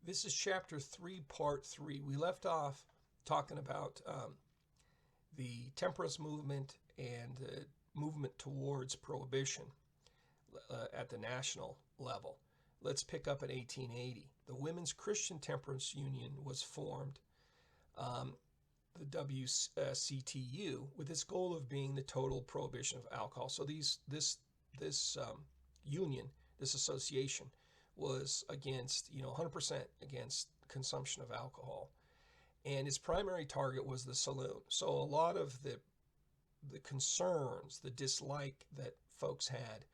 This is chapter 3, part 3. We left off talking about the temperance movement and the movement towards prohibition at the national level. Let's pick up in 1880. The Women's Christian Temperance Union was formed, the WCTU, with its goal of being the total prohibition of alcohol. So this union, this association, was against 100% against consumption of alcohol, and its primary target was the saloon. So a lot of the concerns, the dislike that folks had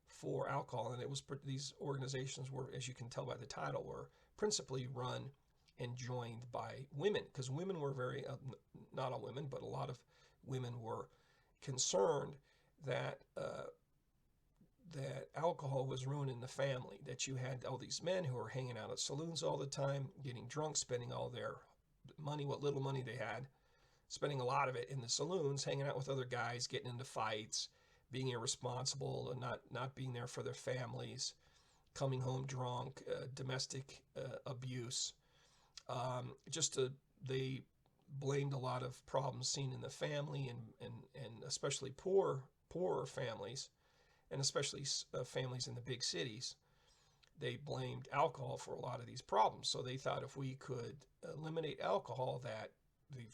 for alcohol, and it was these organizations were, as you can tell by the title, were principally run and joined by women, because women were very not all women, but a lot of women were concerned that that alcohol was ruining the family, that you had all these men who were hanging out at saloons all the time, getting drunk, spending all their money, what little money they had, spending a lot of it in the saloons, hanging out with other guys, getting into fights, being irresponsible, and not being there for their families, coming home drunk, domestic abuse. They blamed a lot of problems seen in the family, and especially poorer families, and especially families in the big cities. They blamed alcohol for a lot of these problems. So they thought if we could eliminate alcohol, that the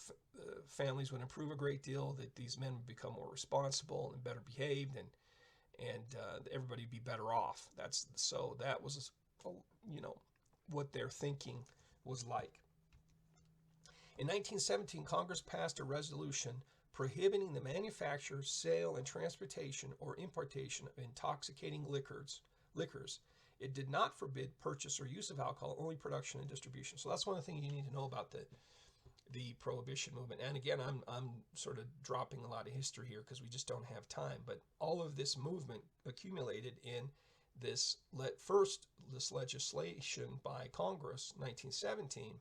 families would improve a great deal, that these men would become more responsible and better behaved, and everybody would be better off. That was what their thinking was like. In 1917, Congress passed a resolution prohibiting the manufacture, sale, and transportation or importation of intoxicating liquors. It did not forbid purchase or use of alcohol, only production and distribution. So that's one of the things you need to know about the prohibition movement. And again, I'm sort of dropping a lot of history here because we just don't have time. But all of this movement accumulated in this legislation by Congress, 1917,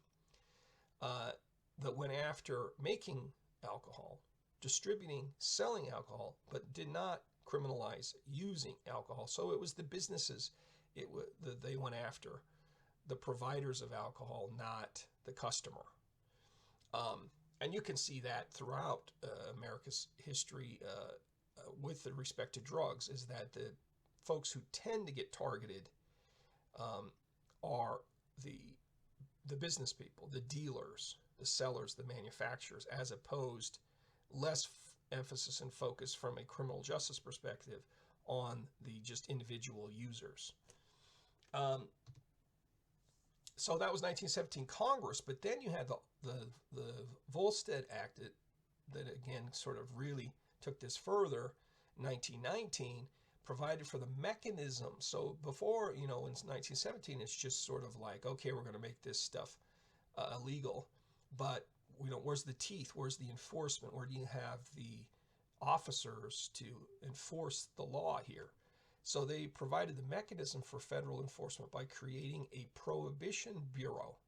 that went after making alcohol, distributing, selling alcohol, but did not criminalize using alcohol. So it was the businesses that they went after, the providers of alcohol, not the customer. And you can see that throughout America's history with respect to drugs, is that the folks who tend to get targeted are the business people, the dealers, the sellers, the manufacturers, as opposed less emphasis and focus from a criminal justice perspective on the just individual users. So that was 1917 Congress, but then you had the Volstead Act that again sort of really took this further. 1919 provided for the mechanism. So before, in 1917, it's just sort of like, okay, we're going to make this stuff illegal, but where's the teeth? Where's the enforcement? Where do you have the officers to enforce the law here? So they provided the mechanism for federal enforcement by creating a Prohibition Bureau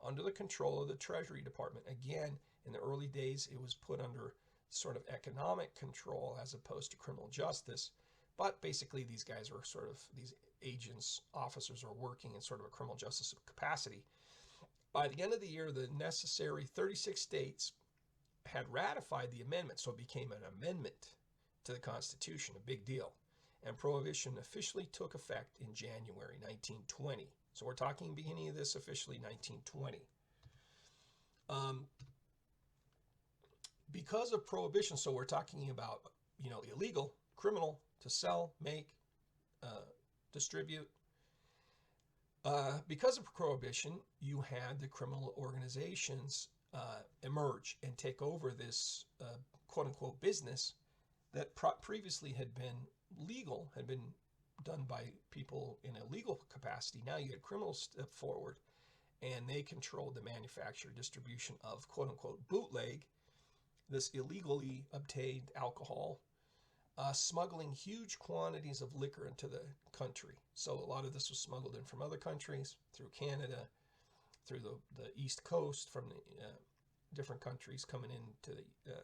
under the control of the Treasury Department. Again, in the early days, it was put under sort of economic control as opposed to criminal justice. But basically, these guys are sort of, these agents, officers are working in sort of a criminal justice capacity. By the end of the year, the necessary 36 states had ratified the amendment, so it became an amendment to the Constitution, a big deal. And prohibition officially took effect in January 1920. So we're talking beginning of this officially 1920. Because of prohibition, so we're talking about, illegal, criminal to sell, make, distribute. Because of prohibition, you had the criminal organizations emerge and take over this quote-unquote business that previously had been legal, had been done by people in a legal capacity. Now you had criminals step forward, and they controlled the manufacture, distribution of quote-unquote bootleg, this illegally obtained alcohol, smuggling huge quantities of liquor into the country. So a lot of this was smuggled in from other countries, through Canada, through the East Coast, from the different countries coming into the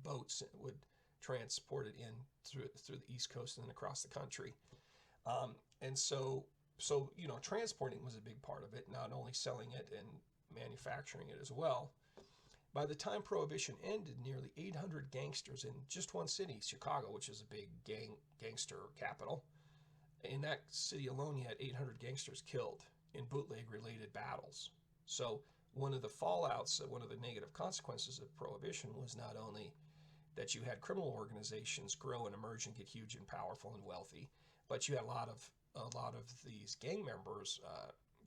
boats would transport it in through the East Coast and then across the country. And so So, transporting was a big part of it, not only selling it and manufacturing it as well. By the time Prohibition ended, nearly 800 gangsters in just one city, Chicago, which is a big gangster capital, in that city alone, you had 800 gangsters killed in bootleg-related battles. So one of the fallouts, one of the negative consequences of Prohibition was not only that you had criminal organizations grow and emerge and get huge and powerful and wealthy, but you had a lot of these gang members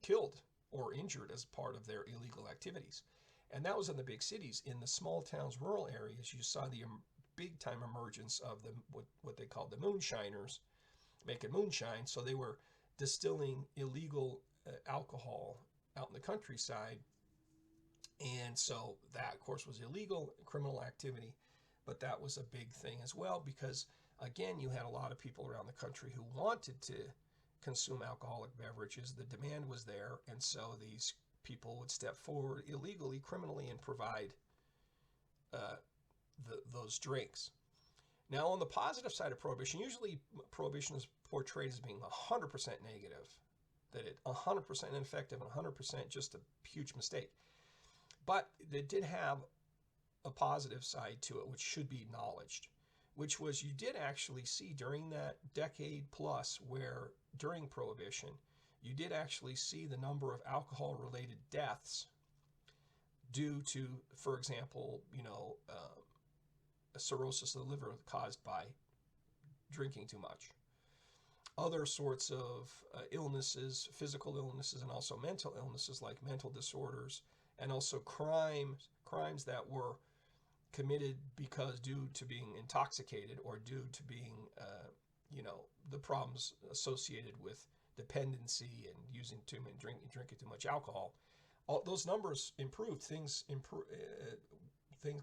killed or injured as part of their illegal activities. And that was in the big cities. In the small towns, rural areas, you saw the big time emergence of what they called the moonshiners, making moonshine. So they were distilling illegal alcohol out in the countryside. And so that, of course, was illegal criminal activity. But that was a big thing as well because, again, you had a lot of people around the country who wanted to consume alcoholic beverages. The demand was there. And so these people would step forward illegally, criminally, and provide those drinks. Now, on the positive side of Prohibition, usually Prohibition is portrayed as being 100% negative, that it 100% ineffective and 100% just a huge mistake. But it did have a positive side to it, which should be acknowledged, which was you did actually see during that decade plus where during Prohibition, you did actually see the number of alcohol-related deaths due to, for example, a cirrhosis of the liver caused by drinking too much. Other sorts of illnesses, physical illnesses, and also mental illnesses like mental disorders, and also crimes that were committed because due to being intoxicated or due to being, the problems associated with dependency and using too many drinking too much alcohol. All those numbers improved. Things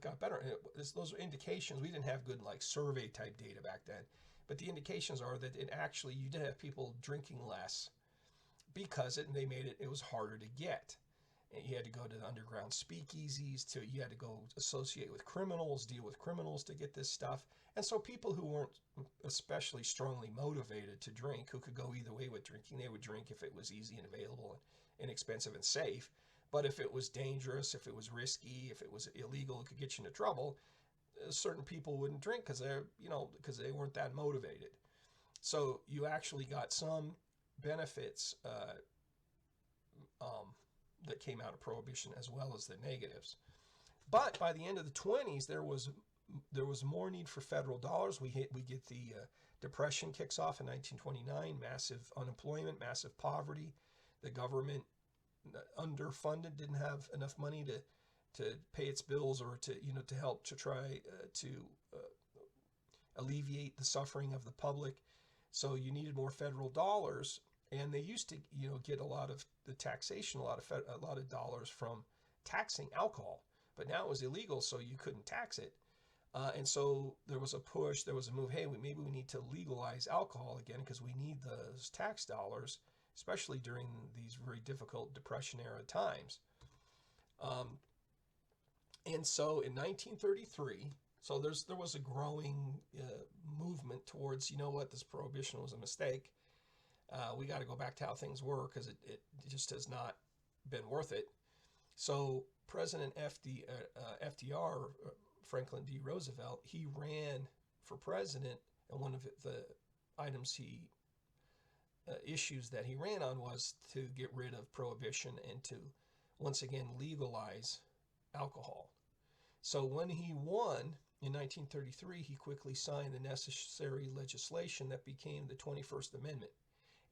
got better. And those are indications. We didn't have good survey type data back then, but the indications are that you did have people drinking less because they made it was harder to get. And you had to go to the underground speakeasies, you had to go associate with criminals, deal with criminals to get this stuff. And so people who weren't especially strongly motivated to drink, who could go either way with drinking, they would drink if it was easy and available and inexpensive and safe. But if it was dangerous, if it was risky, if it was illegal, it could get you into trouble, certain people wouldn't drink because they weren't that motivated. So you actually got some benefits that came out of Prohibition as well as the negatives. But by the end of the 20s, there was more need for federal dollars. We get the Depression kicks off in 1929, massive unemployment, massive poverty. The government underfunded, didn't have enough money to pay its bills or to help to try to alleviate the suffering of the public. So you needed more federal dollars, and they used to get a lot of the taxation, a lot of dollars from taxing alcohol. But now it was illegal, so you couldn't tax it. And so there was a push, there was a move, hey, maybe we need to legalize alcohol again because we need those tax dollars, especially during these very difficult Depression-era times. And so in 1933, so there was a growing movement towards, this Prohibition was a mistake. We got to go back to how things were because it just has not been worth it. So President FDR, Franklin D. Roosevelt, he ran for president, and one of the issues that he ran on was to get rid of Prohibition and to once again legalize alcohol. So when he won in 1933, he quickly signed the necessary legislation that became the 21st Amendment.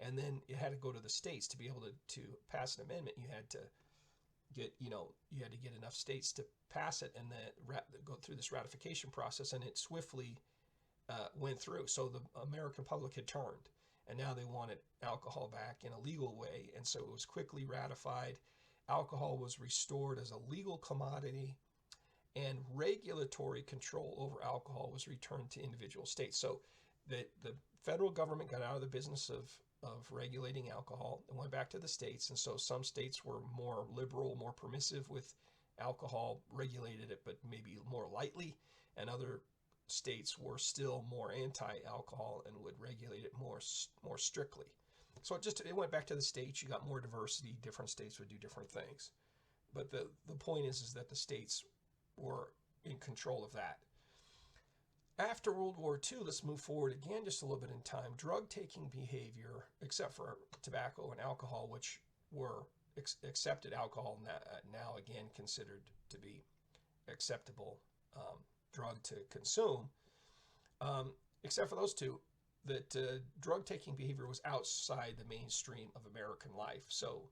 And then it had to go to the states to be able to pass an amendment. You had to get enough states to pass it and then go through this ratification process, and it swiftly went through. So the American public had turned, and now they wanted alcohol back in a legal way, and so it was quickly ratified. Alcohol was restored as a legal commodity, and regulatory control over alcohol was returned to individual states. So the federal government got out of the business of regulating alcohol and went back to the states. And so some states were more liberal, more permissive with alcohol, regulated it, but maybe more lightly. And other states were still more anti-alcohol and would regulate it more strictly. So it went back to the states. You got more diversity. Different states would do different things. But the point is that the states were in control of that. After World War II, let's move forward again just a little bit in time. Drug-taking behavior, except for tobacco and alcohol, which were accepted alcohol now again considered to be acceptable drug to consume, except for those two, that drug-taking behavior was outside the mainstream of American life. So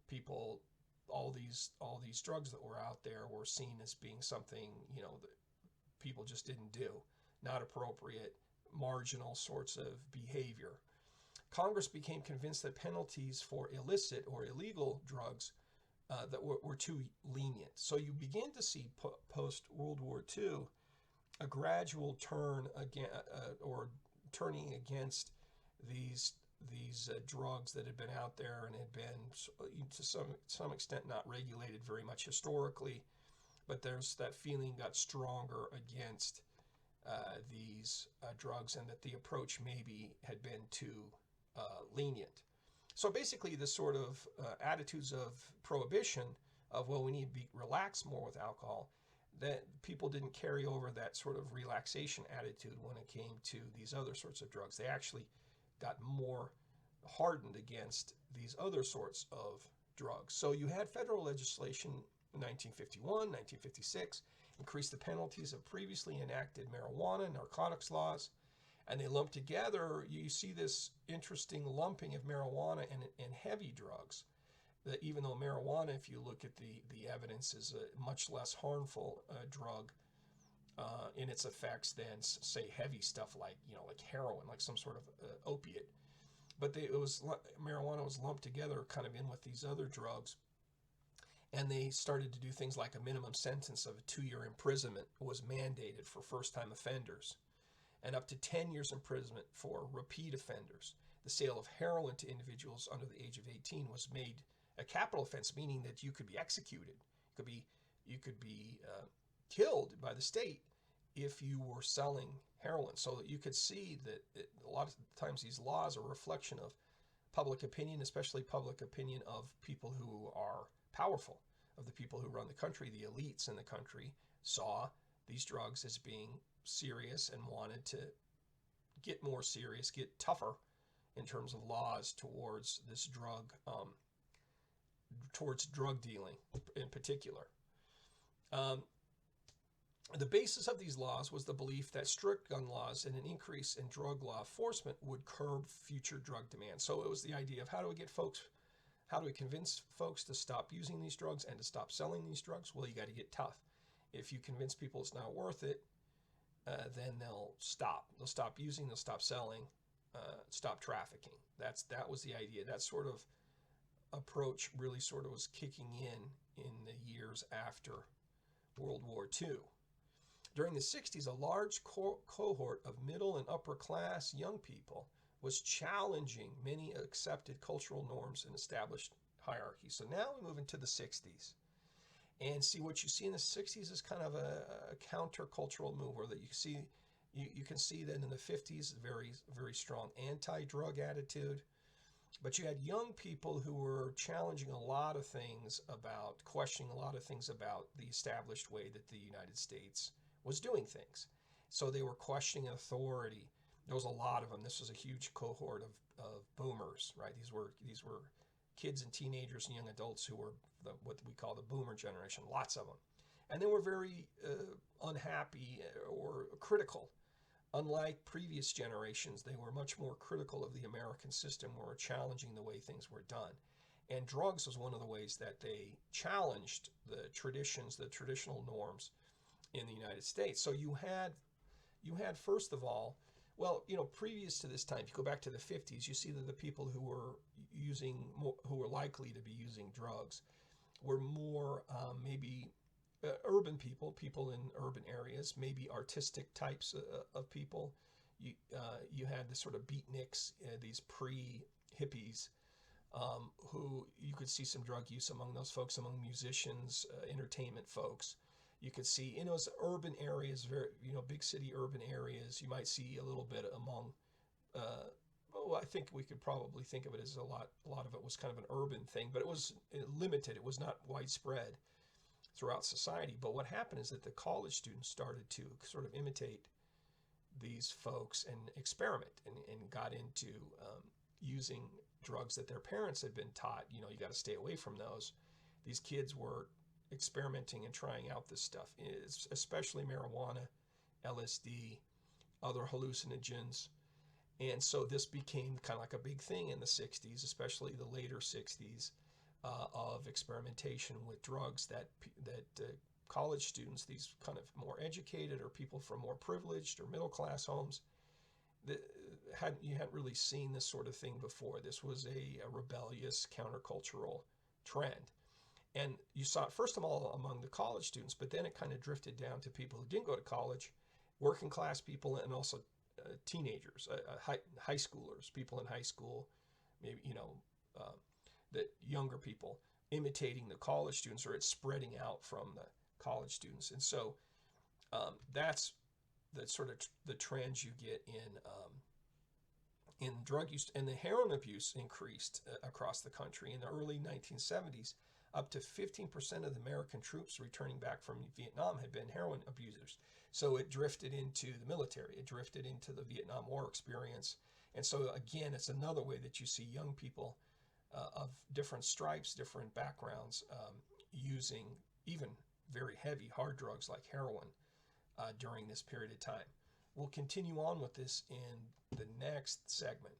people, all these drugs that were out there were seen as being something, that people just didn't do, not appropriate, marginal sorts of behavior. Congress became convinced that penalties for illicit or illegal drugs that were too lenient. So you begin to see post-World War II a gradual turn again, or turning against these drugs that had been out there and had been to some extent not regulated very much historically, but there's that feeling got stronger against these drugs, and that the approach maybe had been too lenient. So basically the sort of attitudes of prohibition of, well, we need to be relaxed more with alcohol, that people didn't carry over that sort of relaxation attitude when it came to these other sorts of drugs. They actually got more hardened against these other sorts of drugs. So you had federal legislation in 1951, 1956, increased the penalties of previously enacted marijuana and narcotics laws, and they lumped together. You see this interesting lumping of marijuana and heavy drugs, that even though marijuana, if you look at the evidence, is a much less harmful drug in its effects than, say, heavy stuff like heroin, like some sort of opiate. But marijuana was lumped together kind of in with these other drugs, and they started to do things like a minimum sentence of a 2-year imprisonment was mandated for first-time offenders, and up to 10 years imprisonment for repeat offenders. The sale of heroin to individuals under the age of 18 was made a capital offense, meaning that you could be executed. You could be killed by the state if you were selling heroin. So that you could see that a lot of times these laws are a reflection of public opinion, especially public opinion of people who are powerful, of the people who run the country. The elites in the country saw these drugs as being serious and wanted to get more serious, get tougher in terms of laws towards this drug, towards drug dealing in particular. The basis of these laws was the belief that strict gun laws and an increase in drug law enforcement would curb future drug demand. So it was the idea of how do we convince folks to stop using these drugs and to stop selling these drugs? Well, you got to get tough. If you convince people it's not worth it, then they'll stop. They'll stop using, they'll stop selling, stop trafficking. That was the idea. That sort of approach really sort of was kicking in the years after World War II. During the 60s, a large cohort of middle and upper class young people was challenging many accepted cultural norms and established hierarchies. So now we move into the 60s. And see, what you see in the 60s is kind of a countercultural move, where that you can see that in the 50s, very, very strong anti-drug attitude. But you had young people who were challenging a lot of things about, questioning a lot of things about the established way that the United States was doing things. So they were questioning authority. There was a lot of them. This was a huge cohort of boomers, right? These were kids and teenagers and young adults who were what we call the boomer generation, lots of them. And they were very unhappy or critical. Unlike previous generations, they were much more critical of the American system, were challenging the way things were done. And drugs was one of the ways that they challenged the traditions, the traditional norms in the United States. So you had first of all, well, previous to this time, if you go back to the 50s, you see that the people who were likely to be using drugs were more maybe urban people in urban areas, maybe artistic types of people. You had the sort of beatniks, these pre-hippies, who you could see some drug use among those folks, among musicians, entertainment folks. You could see, as urban areas, very, big city urban areas, you might see a little bit among, well, I think we could probably think of it as a lot of it was kind of an urban thing, but it was limited. It was not widespread throughout society. But what happened is that the college students started to sort of imitate these folks and experiment and got into using drugs that their parents had been taught, you got to stay away from those. These kids were experimenting and trying out this stuff, especially marijuana, LSD, other hallucinogens. And so this became kind of like a big thing in the 60s, especially the later 60s, of experimentation with drugs that college students, these kind of more educated or people from more privileged or middle class homes, you hadn't really seen this sort of thing before. This was a rebellious countercultural trend. And you saw it first of all among the college students, but then it kind of drifted down to people who didn't go to college, working class people, and also teenagers, high schoolers, people in high school, maybe, the younger people imitating the college students, or it's spreading out from the college students. And so that's the sort of the trends you get in drug use. And the heroin abuse increased across the country in the early 1970s. Up to 15% of the American troops returning back from Vietnam had been heroin abusers. So it drifted into the military. It drifted into the Vietnam War experience. And so again, it's another way that you see young people of different stripes, different backgrounds, using even very heavy hard drugs like heroin during this period of time. We'll continue on with this in the next segment.